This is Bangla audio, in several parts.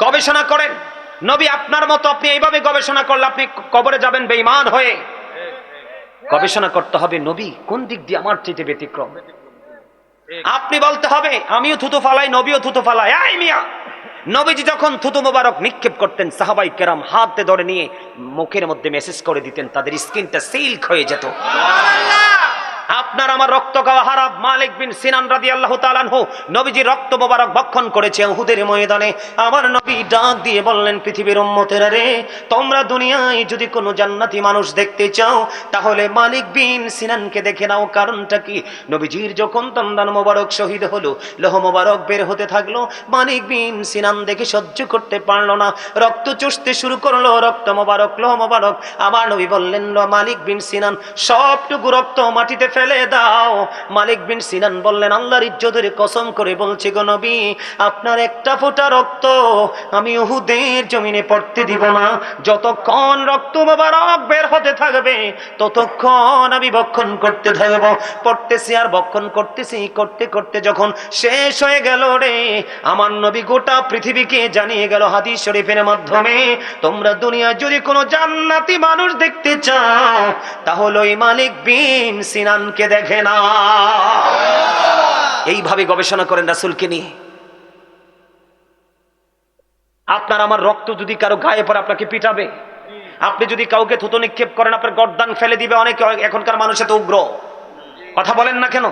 গবেষণা করেন। নবী আপনার মতো আপনি এইভাবে গবেষণা করলে আপনি কবরে যাবেন বেঈমান হয়ে। গবেষণা করতে হবে নবী কোন দিক দিয়ে আমার চাইতে ব্যতিক্রম। আপনি বলতে হবে আমিও থুতু ফালাই, নবীও থুতু ফালাই। এই মিয়া, নবীজি যখন থুতু মোবারক নিক্ষেপ করতেন সাহাবাই কেরাম হাতে ধরে নিয়ে মুখের মধ্যে মেসেজ করে দিতেন, তাদের স্কিনটা সিল্ক হয়ে যেত। আপনার আমার রক্ত খাওয়া হারাম। মালিক বিন সিনান রাদিয়াল্লাহু তাআলা আনহু নবীজি রক্ত মোবারক ভক্ষণ করেছে উহুদের ময়দানে। আমার নবী ডাক দিয়ে বললেন, পৃথিবীর উম্মতেরা রে, তোমরা দুনিয়ায় যদি কোনো জান্নাতি মানুষ দেখতে চাও তাহলে মালিক বিন সিনানকে দেখে নাও। কারণটা কি? নবীজির যখন দন্দান মোবারক শহীদ হলো, লোহ মোবারক বের হতে থাকলো, মালিক বিন সিনান দেখে সহ্য করতে পারলো না, রক্ত চুষতে শুরু করলো, রক্ত মোবারক, লোহ মোবারক। আমার নবী বললেন, মালিক বিন সিনান সবটুকু রক্ত মাটিতে ফেলে দাও। মালিক বিন সিনান বললেন, আল্লাহর ইজ্জতের কসম করে বলছি গো নবী, আপনার একটা ফোঁটা রক্ত আমি উহুদের জমিনে পড়তে দিব না। যতক্ষণ রক্ত মোবারক বের হতে থাকবে ততক্ষণ আমি ভক্ষণ করতে থাকবো। পড়তেছি আর ভক্ষণ করতেছি, করতে করতে যখন শেষ হয়ে গেল রে, আমার নবী গোটা পৃথিবীকে জানিয়ে গেল হাদিস শরীফের মাধ্যমে, তোমরা দুনিয়ায় যদি কোনো জান্নাতি মানুষ দেখতে চাও তাহলে ওই মালিক বিন সিনানকে দেখে না। এইভাবে গবেষণা করেন রাসূলকে নিয়ে। আপনার আমার রক্ত যদি কারো গায়ে পড়ে আপনাকে পিটাবে, আপনি যদি কাউকে থুতু নিক্ষেপ করেন আপনার গর্দান ফেলে দিবে। অনেকে এখনকার মানুষ এত উগ্র, কথা বলেন না কেন?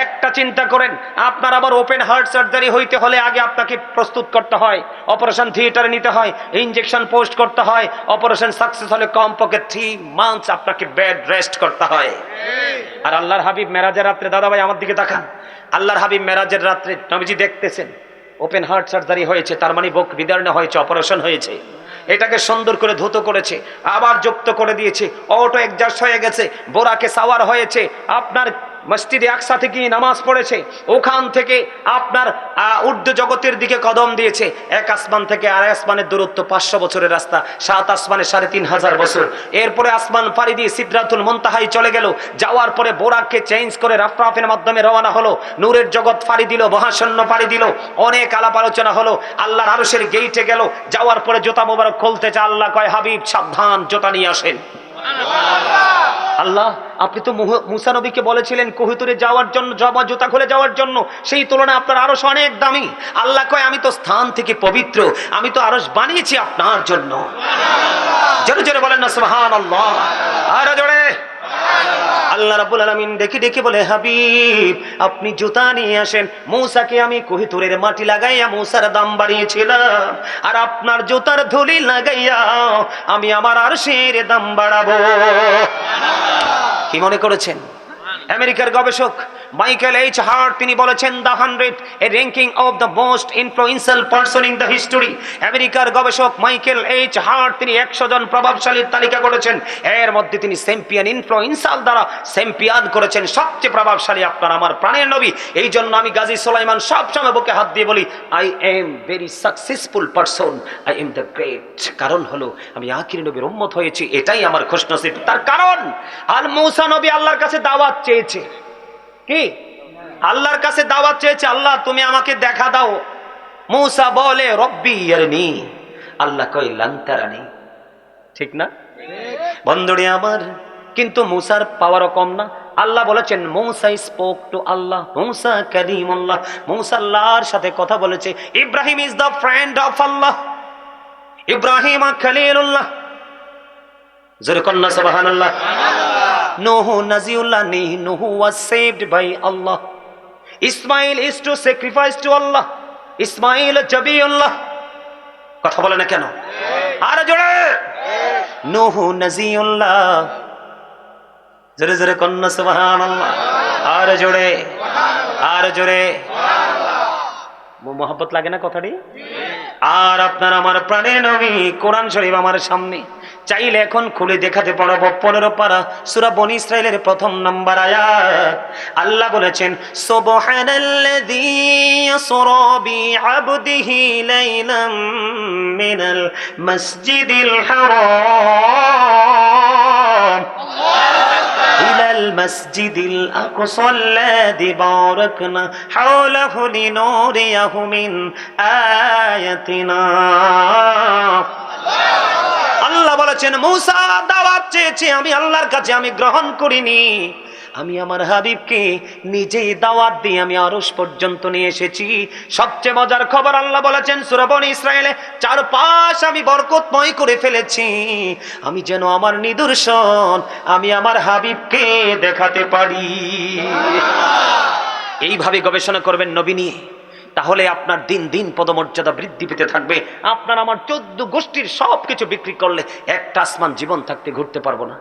একটা চিন্তা করেন, আপনার আবার ওপেন হার্ট সার্জারি হইতে হলে আগে আপনাকে প্রস্তুত করতে হয়, অপারেশন থিয়েটারে নিতে হয়, ইনজেকশন পোস্ট করতে হয়। অপারেশন সাকসেস হলে কমপক্ষে 3 মান্থস আপনাকে বেড রেস্ট করতে হয়। আর আল্লাহর হাবিব মেরাজের রাত্রে, দাদা ভাই আমার দিকে তাকান, আল্লাহর হাবিব মেরাজের রাত্রে নবীজি দেখতেছেন ওপেন হার্ট সার্জারি হয়েছে, তার মানে বুক বিদারণ হয়েছে, অপারেশন হয়েছে। এটাকে সুন্দর করে ধুত করেছে, আবার যুক্ত করে দিয়েছে, অটো এক্সাস্ট হয়ে গেছে, বোরাকে সাওয়ার হয়েছে, আপনার মসজিদে আকসা থেকে নামাজ পড়েছে, ওখান থেকে আপনার উর্দু জগতের দিকে কদম দিয়েছে। এক আসমান থেকে আর আসমানের দূরত্ব 500 বছরের রাস্তা, 7 আসমানে 3500 বছর। এরপরে আসমান পাড়ি দিয়ে সিদরাতুল মুনতাহায় চলে গেল। যাওয়ার পরে বোরাককে চেঞ্জ করে রাফরাফের মাধ্যমে রওনা হলো, নূরের জগৎ পাড়ি দিল, মহাশূন্য পাড়ি দিল, অনেক আলাপ আলোচনা হলো, আল্লাহর আরশের গেইটে গেল। যাওয়ার পরে জুতা মোবারক খুলতে চা, আল্লাহ কয়, হাবিব সাবধান, জুতা নিয়ে আসেন। আল্লাহ, আপনি তো মুসা নবীকে বলেছিলেন কোহিতুরে যাওয়ার জন্য, জুতা খুলে যাওয়ার জন্য, সেই তুলনায় আপনার আরশ অনেক দামি। আল্লাহ কয়, আমি তো স্থান থেকে পবিত্র, আমি তো আরশ বানিয়েছি আপনার জন্য। জোরে জোরে বলেন না সুবহানাল্লাহ, আরো জোরে। আল্লাহ রাব্বুল আলামিন ডেকে ডেকে বলে, হাবিব আপনি জুতা নিয়ে আসেন। মূসাকে আমি কোহিতুরের মাটি লাগাইয়া মূসার দাম বাড়িয়েছিলাম, আর আপনার জুতার ধুলি লাগাইয়া আমি আমার আরশের দাম বাড়াবো। কি মনে করেছেন? আমেরিকার গবেষক মাইকেল এইচ হার্ট তিনি বলেছেন, the 100 A ranking of the most influential person in the history. আমেরিকার গবেষক মাইকেল এইচ হার্ট তিনি 100 জন প্রভাবশালীর তালিকা করেছেন, এর মধ্যে তিনি চ্যাম্পিয়ন ইনফ্লুয়েন্সাল দ্বারা চ্যাম্পিয়ন করেছেন, সবচেয়ে প্রভাবশালী আপনার আমার প্রাণের নবী। এই জন্য আমি গাজী সুলাইমান সবসময় বুকে হাত দিয়ে বলি, I am very successful person, I am the great. কারণ হলো আমি আখির নবীর উম্মত হয়েছি, এটাই আমার খুশনসিব। তার কারণ আর মূসা নবী আল্লাহর কাছে দাওয়াত চেয়েছে, কি আল্লাহর কাছে দাওয়াত চেয়েছে, আল্লাহ তুমি আমাকে দেখা দাও। মূসা বলে, রব্বি ইয়ারনি, আল্লাহ কয় লান তারানি। ঠিক না বন্ধুরে আমার? কিন্তু মূসার পাওয়ারও কম না। আল্লাহ বলেছেন মূসা স্পোক টু আল্লাহ, মূসা কালিমুল্লাহ, মূসা আল্লাহর সাথে কথা বলেছে। Ibrahim is the friend of Allah, Ibrahim Khalilullah. জোরে কন্না সুবহানাল্লাহ। Nuhu Naziullah, Nuhu was saved by Allah. Ismail is to sacrifice to Allah. Ismail Jabiullah. কথা বলে না কেন? আর জোরে। Nuhu Naziullah, জোরে জোরে কন্না সুবহানাল্লাহ, আর জোরে, আর জোরে। মোহাব্বত লাগে না কথাটি? আর আপনার আমার প্রাণের নবী কোরআন শরীফ আমার সামনে, চাইলে এখন খুলে দেখাতে পারবো। 15 পারা সূরা বনী ইসরাইলের 1 নম্বর আয়াত। আল্লাহ বলেছেন, সুবহানাল্লাযী ইয়াসরা বিআবদিহি লাইলাম মিনাল মাসজিদিল হারাম ইলাল ওয়াল মাসজিদিল আকসাল্লাযী বারাকনা হাওলাহু লিনুরিয়াহু মিন আয়াতিনা। আল্লাহ বলেছেন মূসা দাওয়াত চেয়েছে, আমি আল্লাহর কাছে আমি গ্রহণ করিনি, আমি আমার হাবিবকে নিজেই দাওয়াত দিয়ে আমি আরশ পর্যন্ত নিয়ে এসেছি। সবচেয়ে মজার খবর আল্লাহ বলেছেন সূরা বনী ইসরাঈলে, চারপাশ আমি বরকতময় করে ফেলেছি, আমি যেন আমার নিদর্শন আমি আমার হাবিবকে দেখাতে পারি। এইভাবে গবেষণা করবেন নবী নিয়ে, তাহলে আপনার দিন দিন পদমর্যাদা বৃদ্ধি পেতে থাকবে। আপনার আমার 14 গোষ্ঠীর সবকিছু বিক্রি করলে একটা আসমান জীবন থাকতে ঘুরতে পারবো না।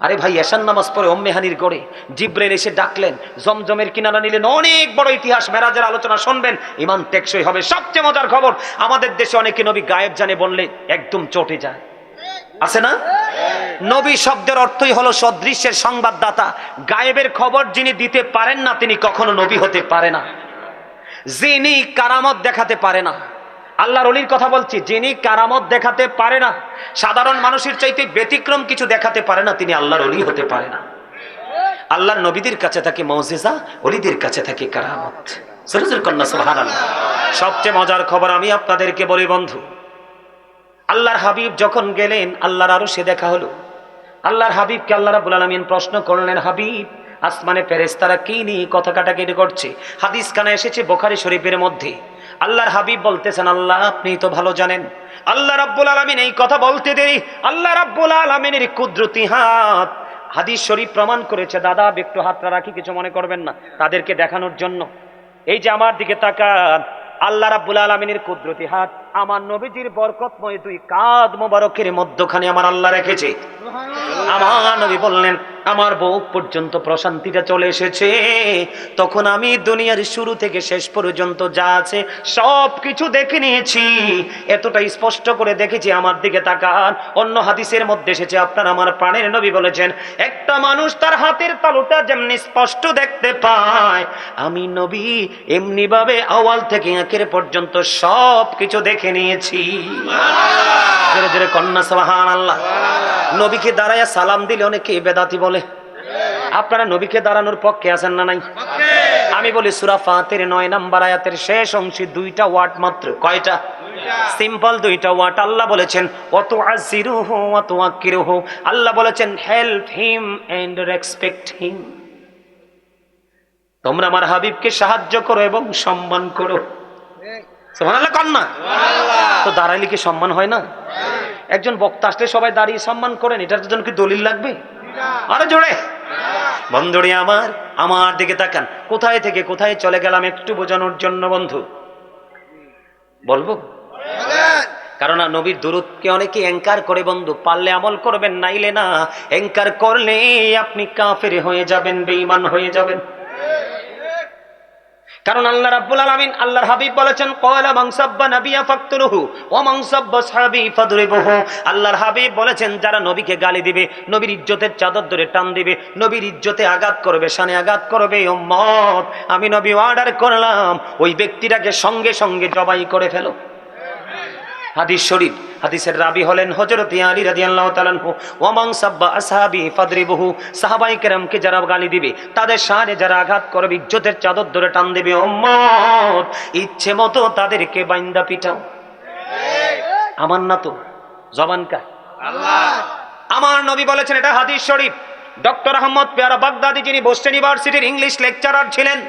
আরে ভাই, এশার নামাজ পড়ে উম্মেহানির গড়ে জিব্রাইল এসে ডাকলেন, জমজমের কিনারা নিলেন, অনেক বড় ইতিহাস, মেরাজের আলোচনা শুনবেন, ইমান টেকসই হবে। সবচেয়ে মজার খবর, আমাদের দেশে অনেকে নবী গায়েব জানে বললে একদম চটে যায়, আছে না? নবী শব্দের অর্থই হলো সদৃশ্যের সংবাদদাতা। গায়েবের খবর যিনি দিতে পারেন না তিনি কখনো নবী হতে পারে না। যিনি কারামত দেখাতে পারে না, আল্লাহর ওলির কথা বলছি, যিনি কারামত দেখাতে পারে না, সাধারণ মানুষের চাইতে ব্যতিক্রম কিছু দেখাতে পারে না, তিনি আল্লাহর ওলি হতে পারে না। আল্লাহর নবীদের কাছে থাকে মুজিজা, ওলিদের কাছে থাকে কারামত। সুরজুল কন্যা সুবহানাল্লাহ। সবচেয়ে মজার খবর আমি আপনাদেরকে বলি বন্ধু, আল্লাহর হাবিব যখন গেলেন আল্লাহর আরশে দেখা হলো। আল্লাহর হাবিবকে আল্লাহ রাব্বুল আলামিন প্রশ্ন করলেন, হাবিব আসমানে ফেরেশতারা কি নিয়ে কথা কাটাকাটি করছে? হাদিস কানে এসেছে বুখারী শরীফের মধ্যে। আল্লাহর হাবিব বলতেছেন, আল্লাহ আপনি তো ভালো জানেন। আল্লাহ রাব্বুল আলামিন এই কথা বলতে দেরি আল্লাহ রাব্বুল আলামিনের কুদরতি হাত হাদিস শরীফ প্রমাণ করেছে। দাদা একটু হাতটা রাখি, কিছু মনে করবেন না, তাদেরকে দেখানোর জন্য। এই যে আমার দিকে তাকান, আল্লাহ রাব্বুল আলামিনের কুদরতি হাত আমার নবীজির বরকতময় দুই কাঁধ মোবারকের মধ্যখানে আমার আল্লাহ রেখেছে। আমার নবী বললেন, আমার বুক পর্যন্ত প্রশান্তিটা চলে এসেছে। তখন আমি দুনিয়ার শুরু থেকে শেষ পর্যন্ত যা আছে সব কিছু দেখে নিয়েছি, এতটা স্পষ্ট করে দেখেছি। আমার দিকে তাকান, অন্য হাদিসের মধ্যে এসেছে, আপনার আমার প্রাণের নবী বলেছেন, একটা মানুষ তার হাতের তালুটা যেমনি স্পষ্ট দেখতে পায়, আমি নবী এমনি ভাবে আওয়াল থেকে আখের পর্যন্ত সব কিছু দেখে নিয়েছি। জোরে জোরে কন্যা সুবহানাল্লাহ। নবীকে দাঁড়ায়া সালাম দিলে অনেকে বেদাতি বলে। আপনারা নবীকে দাঁড়ানোর পক্ষে আছেন না নাই? আমি বলি সূরা ফাতির 9 নম্বর আয়াতের শেষ অংশে দুইটা ওয়ার্ড মাত্র। কয়টা? সিম্পল দুইটা ওয়ার্ড। আল্লাহ বলেছেন ওয়াতুআযিরুহু ওয়া তুআক্কিরুহু। আল্লাহ বলেছেন help him and respect him. তোমরা আমার হাবিবকে সাহায্য করো এবং সম্মান করো। সুবহানাল্লাহ কন্যা। তো দাঁড়াইলে কি সম্মান হয় না? একজন বক্তা আসলে সবাই দাঁড়িয়ে সম্মান করেন, এটার জন্য কি দলিল লাগবে? আরে জোরে বন্ধুরে আমার দিকে তাকান। কোথায় থেকে কোথায় চলে গেলাম একটু বোঝানোর জন্য বন্ধু বলবো, কারণ নবীর দুরূদকে অনেকে অ্যাঙ্কার করে বন্ধু, পারলে আমল করবেন, নাইলে না। অ্যাঙ্কার করলে আপনি কাফের হয়ে যাবেন, বেঈমান হয়ে যাবেন। কারণ আল্লাহ রাব্বুল আলামিন আল্লাহর হাবিব বলেছেন, ক্বালা মান সাব্বা নাবিয়া ফাকতুলুহু ওয়া মান সাব্বা সাহাবী ফাদরিবুহু। আল্লাহর হাবিব বলেছেন, যারা নবীকে গালি দিবে, নবীর ইজ্জতের চাদর ধরে টান দিবে, নবীর ইজ্জতে আঘাত করবে, শানে আঘাত করবে, উম্মত আমি নবী অর্ডার করলাম ওই ব্যক্তিটাকে সঙ্গে সঙ্গে জবাই করে ফেলো। হাদিস শরীফ। হাদিসের রাবি হলেন হযরত আলী রাদিয়াল্লাহু তাআলা আনহু। ওয়া মান সাব্বা আসহাবি ফাদরিবুহু। সাহাবায়ে কেরামকে যারা গালি দিবে, তাদের শানে যারা আঘাত করবে, ইজ্জতের চাদর ধরে টান দিবে, উম্মত ইচ্ছে মতো তাদেরকে বাইন্দা পিটাও। আমার না তো, জবান কার? আল্লাহ। আমার নবী বলেছেন, এটা হাদিস শরীফ। ডক্টর আহমদ পেয়ারা বাগদাদি, যিনি বোস্টন ইউনিভার্সিটির ইংলিশ লেকচারার ছিলেন,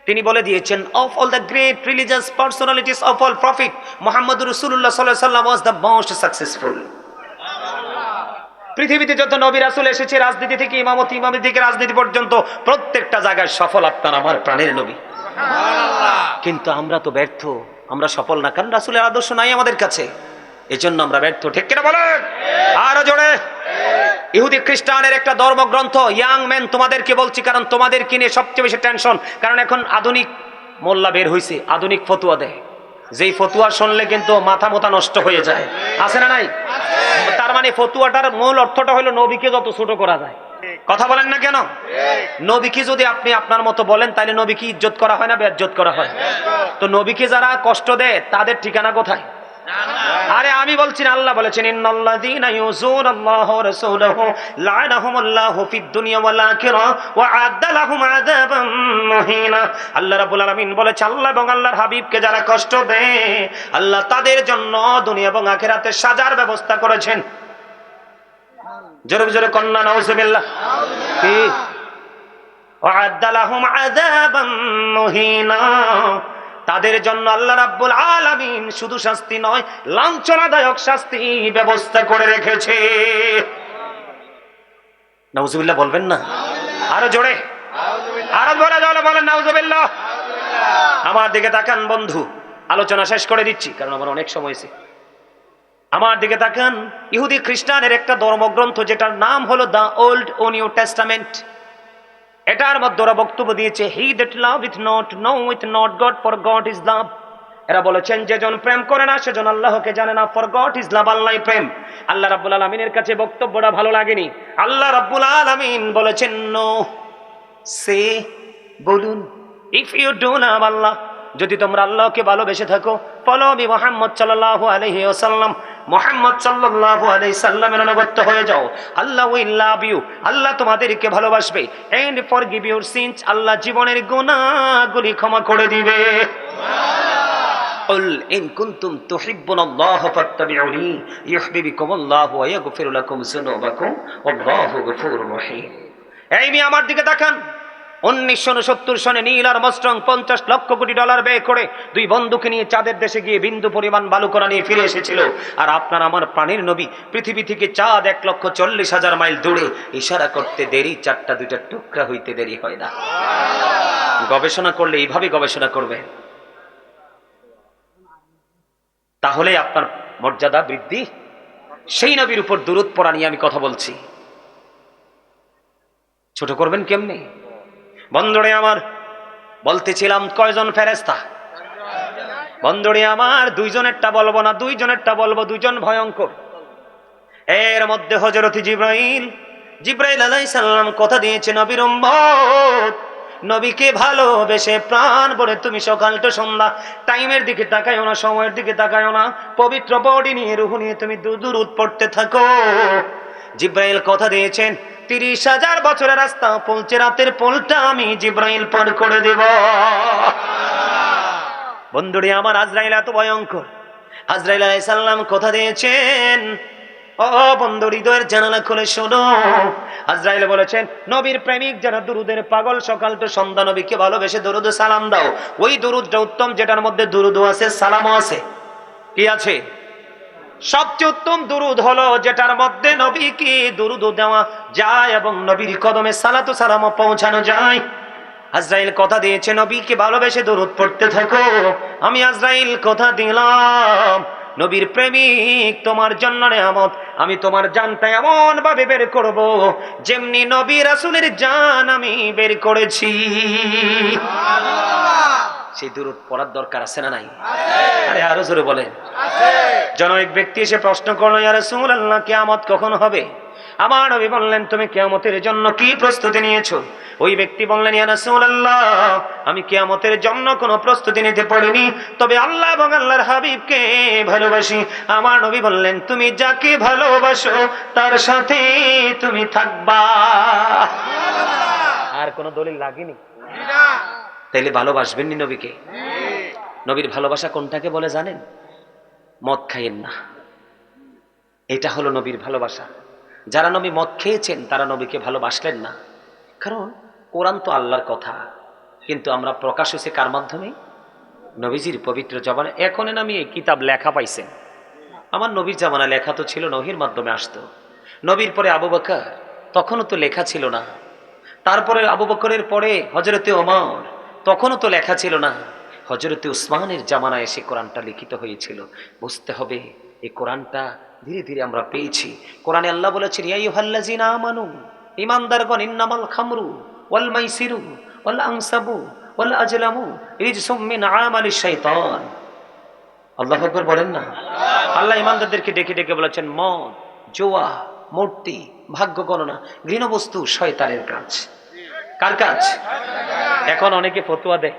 তিনি বলে দিয়েছেন, of all the great religious personalities of all prophet, মুহাম্মদুর রাসূলুল্লাহ সাল্লাল্লাহু আলাইহি ওয়াসাল্লাম was the most successful. পৃথিবীতে যত নবী রাসূল এসেছে, রাজনীতি থেকে ইমামতি থেকে রাজনীতি পর্যন্ত প্রত্যেকটা জায়গায় সফল আপনার আমার প্রাণের নবী। সুবহানাল্লাহ। কিন্তু আমরা তো ব্যর্থ, আমরা সফল না, কারণ রাসূলের আদর্শ নাই আমাদের কাছে, এজন্য আমরা ব্যর্থ। ঠিক কিনা বলেন? আরো জোরে। ইহুদি খ্রিস্টানের একটা ধর্মগ্রন্থ, ইয়াং ম্যান তোমাদেরকে বলছি, কারণ তোমাদের কিনে সবচেয়ে বেশি টেনশন। কারণ এখন আধুনিক মোল্লা বের হয়েছে, আধুনিক ফতুয়া দেয়, যেই ফতুয়া শুনলে কিন্তু মাথা মোথা নষ্ট হয়ে যায়, আছে না নাই? তার মানে ফতুয়াটার মূল অর্থটা হলো নবীকে যত ছোট করা যায়। কথা বলেন না কেন? নবীকে যদি আপনি আপনার মতো বলেন, তাহলে নবীকে ইজ্জত করা হয় না বেইজ্জত করা হয়? তো নবীকে যারা কষ্ট দেয় তাদের ঠিকানা কোথায়? আরে আমি বলছি না, আল্লাহ বলেছেন ইন্নাল্লাযীনা ইউযুনাল্লাহা ওয়া রাসূলাহু লা'নাহুমুল্লাহু ফিদ দুনিয়া ওয়াল আখিরাহ ওয়া আ'আদ্দা লাহুম আযাবাম মুহিনা। আল্লাহ রাব্বুল আলামিন বলেছে, আল্লাহ এবং আল্লাহর হাবিবকে যারা কষ্ট দেয় আল্লাহ তাদের জন্য দুনিয়া এবং আখিরাতে সাজার ব্যবস্থা করেছেন। জোরে জোরে কন্না নাউযুবিল্লাহ। কি ওয়া আ'আদ্দা লাহুম আযাবাম মুহিনা, তাদের জন্য আল্লাহ রাব্বুল আলামিন শুধু শাস্তি নয়, লাঞ্ছনাদায়ক শাস্তি ব্যবস্থা করে রেখেছে। নাউজুবিল্লাহ বলবেন না? আরো জোরে, আরো জোরে বলেন নাউজুবিল্লাহ। আমার দিকে তাকান বন্ধু, আলোচনা শেষ করে দিচ্ছি কারণ আমার অনেক সময় হয়েছে। আমার দিকে তাকান, ইহুদি খ্রিস্টানের একটা ধর্মগ্রন্থ যেটার নাম হলো দ্য ওল্ড ও নিউ টেস্টামেন্ট, এটার মধ্যে ওরা বক্তব্য দিয়েছে he that loveth not knoweth not God, for God is love। এরা বলেছেন যেজন প্রেম করে না সেজন আল্লাহকে জানে না, for God is love, আল্লাহই প্রেম। আল্লাহ রাব্বুল আলামিনের কাছে বক্তব্যটা ভালো লাগেনি। আল্লাহ রাব্বুল আলামিন বলেছেন নো, সে বলুন, ইফ ইউ ডু লাভ আল্লাহ, যদি তোমরা আল্লাহকে ভালোবেসে থাকো, ফলো মি মুহাম্মদ সাল্লাল্লাহু আলাইহি ওয়াসাল্লাম, মুহাম্মদ সাল্লাল্লাহু আলাইহি সাল্লামের অনুগত হয়ে যাও, আল্লাহ উইল লাভ ইউ, আল্লাহ তোমাদেরকে ভালোবাসবে, এন্ড ফরগিভ ইউর সিনস, আল্লাহ জীবনের গুনাহগুলি ক্ষমা করে দিবে। কুল ইন কুনতুম তুহিব্বুনাল্লাহ ফাত্তাবিউনি ইউহিব্বুকুমুল্লাহু ওয়া ইয়াগফিরু লাকুম যুনুবাকুম ওয়াল্লাহু গফুরুর রহিম। এই মি আমার দিকে তাকান, 1969 সনে নীল আর্মস্ট্রং $50 লক্ষ কোটি ব্যয় করে দুই বন্ধুকে নিয়ে চাঁদের দেশে গিয়ে বিন্দু পরিমাণ বালুকণা নিয়ে ফিরে এসেছিল। আর আপনার আমার প্রাণের নবী পৃথিবী থেকে চাঁদ 1,40,000 মাইল দূরে, ইশারা করতে দেরি, চারটা দুইটা টুকরা হইতে দেরি হয় না। গবেষণা করলে এইভাবে গবেষণা করবে, তাহলে আপনার মর্যাদা বৃদ্ধি। সেই নবীর উপর দুরূদ পড়া নিয়ে আমি কথা বলছি, ছোট করবেন কেমনে? বন্ধুরে আমার, বলতেছিলাম কয়জন ফেরেশতা? বন্ধুরে আমার, দুইজনেরটা বলবো না, দুইজনেরটা বলবো, দুইজন ভয়ঙ্কর। এর মধ্যে হযরত জিবরাইল আলাইহিস সালাম কথা দিয়েছে, নবীর উম্মত, নবীকে ভালোবেসে প্রাণ ভরে তুমি সকাল তো সন্ধ্যা টাইমের দিকে তাকায়ও না, সময়ের দিকে তাকায়ও না, পবিত্র বডি নিয়ে রূহ নিয়ে তুমি দুরূদ পড়তে থাকো। জিবরাইল কথা দিয়েছেন 30,000 বছরের রাস্তা পৌঁছে রাতের পোলটা আমি জিবরাইল পার করে দেব। বন্ধুরে আমার, আজরাইল এত ভয়ঙ্কর। আজরাইল আলাইহিস সালাম কথা দিয়েছেন, ও বন্ধু হৃদয়ের জানালা খুলে শোনো। আজরাইল বলেছেন নবীর প্রেমিক যারা দুরুদের পাগল, সকাল তো সন্ধ্যা নবীকে ভালোবেসে দরুদ সালাম দাও। ওই দরুদটা উত্তম যেটার মধ্যে দরুদও আছে সালামও আছে। কি আছে? সবচেয়ে উত্তম দুরুদ হলো যেটার মধ্যে নবীকে দুরুদ দেওয়া যায় এবং নবীর কদমে সালাতু সালামও পৌঁছানো যায়। আজরাইল কথা দিয়েছে নবীকে ভালোবেসে দুরুদ পড়তে থাকো। আমি আজরাইল কথা দিলাম, নবীর প্রেমিক তোমার জন্য নিয়ামত, আমি তোমার জানটা এমন ভাবে বের করব যেমনি নবী রাসূলের জান আমি বের করেছি। সেই দুরুদ পড়ার দরকার আছে না নাই? আরে আরো জোরে বলেন। জনৈক ব্যক্তি এসে প্রশ্ন করলো, ইয়া রাসূলুল্লাহ, কিয়ামত কখন হবে? আমার নবী বললেন, তুমি কিয়ামতের জন্য কি প্রস্তুতি নিয়েছো? ওই ব্যক্তি বললেন, ইয়া রাসূলুল্লাহ, আমি কিয়ামতের জন্য কোনো প্রস্তুতি নিতে পারিনি, তবে আল্লাহ এবং আল্লাহর হাবিবকে ভালোবাসি। আমার নবী বললেন, তুমি যাকে ভালোবাসো তার সাথে তুমি থাকবা। আর কোনো দলিল লাগেনি? তাইলে ভালোবাসবেন নি নবীকে? নবীর ভালোবাসা কোনটাকে বলে জানেন? মদ খাইয়েন না, এটা হলো নবীর ভালোবাসা। যারা নবী মদ খেয়েছেন তারা নবীকে ভালোবাসলেন না, কারণ কোরআন তো আল্লাহর কথা, কিন্তু আমরা প্রকাশ হয়েছে কার মাধ্যমে? নবীজির পবিত্র জবানে। এখন আমি এই কিতাব লেখা পাইছেন, আমার নবীর জামানা লেখা তো ছিল নবীর মাধ্যমে আসতো। নবীর পরে আবু বকর, তখনও তো লেখা ছিল না। তারপরে আবু বকরের পরে হযরতে ওমর, তখনও তো লেখা ছিল না। হযরতে উসমানের জামানায় এসে কোরআনটা লিখিত হয়েছিল। বুঝতে হবে এই কোরআনটা ধীরে ধীরে আমরা পেয়েছি। কোরআনে আল্লাহ বলেছেন, ইয়া আইয়ুহাল্লাযীনা আমানু, ঈমানদারগণ, ইন্নামাল খামরু ওয়াল মাইসিরু ওয়াল আনসাবু ওয়াল আজলামু রিজসুম মিন আমালিশ শাইতান। আল্লাহু আকবার বলেন না। আল্লাহ ঈমানদারদেরকে ডেকে ডেকে বলেছেন, মদ, জুয়া, মূর্তি, ভাগ্য গণনা, ঘৃণ্য বস্তু শয়তানের কাজ। কার কাজ? এখন অনেকে ফতোয়া দেয়,